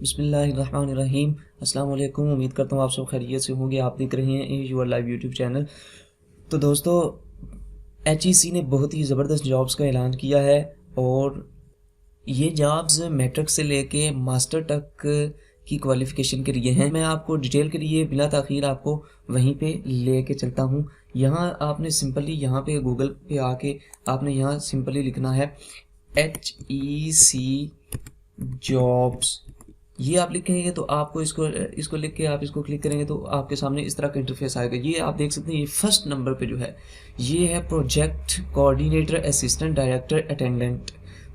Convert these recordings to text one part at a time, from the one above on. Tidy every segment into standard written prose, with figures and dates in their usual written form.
बिस्मिल्लाहिर्रहमानिर्रहीम। अस्सलाम वालेकुम। उम्मीद करता हूँ आप सब खैरियत से होंगे। आप देख रहे हैं यूर लाइव यूट्यूब चैनल। तो दोस्तों, HEC ने बहुत ही ज़बरदस्त जॉब्स का ऐलान किया है और ये जॉब्स मैट्रिक से लेके मास्टर तक की क्वालिफ़िकेशन के लिए हैं। मैं आपको डिटेल के लिए बिला ताख़ीर आपको वहीं पे लेके चलता हूँ। यहाँ आपने सिंपली यहाँ पे गूगल पे आके आपने यहाँ सिंपली लिखना है HEC जॉब्स। ये आप लिखेंगे तो आपको इसको लिख के आप इसको क्लिक करेंगे तो आपके सामने इस तरह का इंटरफेस आएगा। ये आप देख सकते हैं, ये फर्स्ट नंबर पे जो है ये है project coordinator assistant director attendant.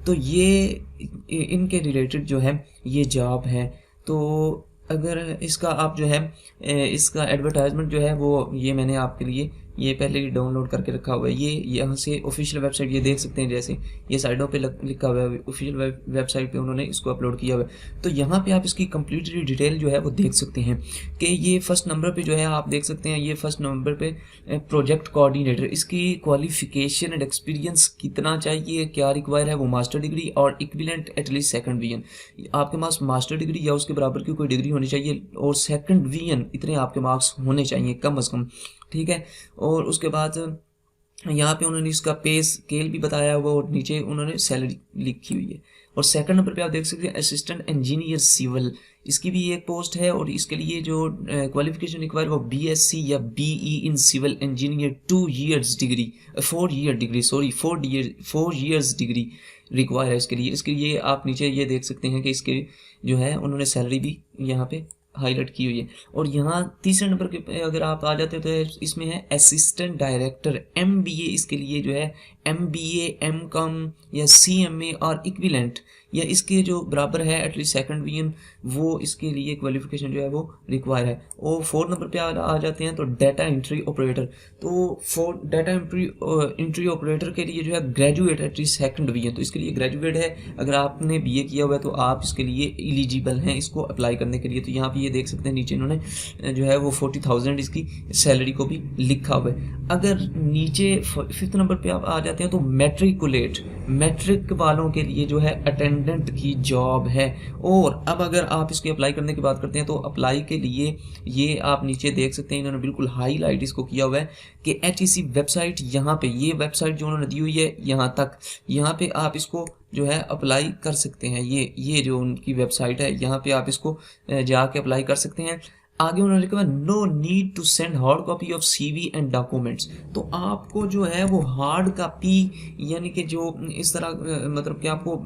तो ये इनके रिलेटेड जो है ये जॉब है। तो अगर इसका आप जो है इसका एडवर्टाइजमेंट जो है वो ये मैंने आपके लिए ये पहले ही डाउनलोड करके रखा हुआ है। ये यहाँ से ऑफिशियल वेबसाइट ये देख सकते हैं, जैसे ये साइडों पे लिखा हुआ है ऑफिशियल वेबसाइट पे उन्होंने इसको अपलोड किया हुआ है। तो यहाँ पे आप इसकी कंप्लीट डिटेल जो है वो देख सकते हैं कि ये फर्स्ट नंबर पे जो है आप देख सकते हैं, ये फर्स्ट नंबर पे प्रोजेक्ट कोऑर्डिनेटर, इसकी क्वालिफिकेशन एंड एक्सपीरियंस कितना चाहिए, क्या रिक्वायर है, वो मास्टर डिग्री और इक्विवेलेंट एटलीस्ट सेकंड विजन। आपके पास मास्टर डिग्री या उसके बराबर की कोई डिग्री होनी चाहिए और सेकंड विजन इतने आपके मार्क्स होने चाहिए कम अज़ कम, ठीक है। और उसके बाद यहाँ पे उन्होंने इसका पे स्केल भी बताया हुआ और नीचे उन्होंने सैलरी लिखी हुई है। और सेकंड नंबर पे आप देख सकते हैं असिस्टेंट इंजीनियर सिविल, इसकी भी एक पोस्ट है और इसके लिए जो क्वालिफिकेशन रिक्वायर वो BSc या BE in civil engineer 4 years degree require है इसके लिए। इसके लिए आप नीचे ये देख सकते हैं कि इसके जो है उन्होंने सैलरी भी यहाँ पे हाईलाइट की हुई है। और यहाँ तीसरे नंबर के अगर आप आ जाते हो तो इसमें है असिस्टेंट डायरेक्टर MBA, इसके लिए जो है MBA MCOM या CMA और इक्विवेलेंट या इसके जो बराबर है एटलीस्ट सेकंड विजन, वो इसके लिए क्वालिफिकेशन जो है वो रिक्वायर है। और 4 नंबर पे आ जाते हैं तो डाटा एंट्री ऑपरेटर। तो डाटा एंट्री ऑपरेटर के लिए जो है ग्रेजुएट एटलीस्ट सेकंड विजन, तो इसके लिए ग्रेजुएट है। अगर आपने BA किया हुआ है तो आप इसके लिए एलिजिबल हैं इसको अप्लाई करने के लिए। तो यहाँ पे ये देख सकते हैं नीचे इन्होंने जो है वो 40,000 इसकी सैलरी को भी लिखा हुआ है। अगर नीचे 5th नंबर पे आप आ जाते हैं तो मैट्रिक वालों के लिए जो है अटेंडेंट की जॉब है। और अब अगर आप इसके अप्लाई करने की बात करते हैं तो अप्लाई के लिए ये आप नीचे देख सकते हैं, इन्होंने बिल्कुल हाईलाइट इसको किया हुआ है कि HEC वेबसाइट, यहाँ पे ये वेबसाइट जो उन्होंने दी हुई है यहाँ पे आप इसको जो है अप्लाई कर सकते हैं। ये जो उनकी वेबसाइट है यहाँ पे आप इसको जाके अप्लाई कर सकते हैं। आगे उन्होंने कहा no need to send hard copy of CV and documents. तो आपको जो है वो हार्ड कॉपी यानी कि जो इस तरह मतलब कि आपको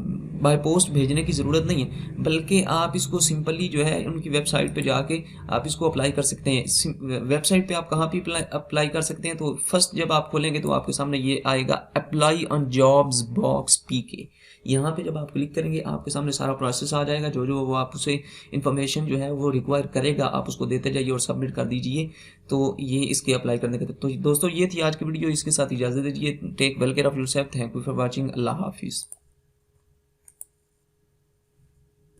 बाय पोस्ट भेजने की ज़रूरत नहीं है, बल्कि आप इसको सिंपली जो है उनकी वेबसाइट पे जाके आप इसको अप्लाई कर सकते हैं। वेबसाइट पे आप कहाँ पे अप्लाई कर सकते हैं, तो फर्स्ट जब आप खोलेंगे तो आपके सामने ये आएगा apply on jobs box PK। यहाँ पे जब आप क्लिक करेंगे आपके सामने सारा प्रोसेस आ जाएगा, जो वो आप उसे इन्फॉर्मेशन जो है वो रिक्वायर करेगा आप उसको देते जाइए और सबमिट कर दीजिए। तो ये इसके अप्लाई करने का। तो दोस्तों ये थी आज की वीडियो, इसके साथ इजाज़त दीजिए। Take well care of yourself. Thank you for watching. Allah हाफिज़।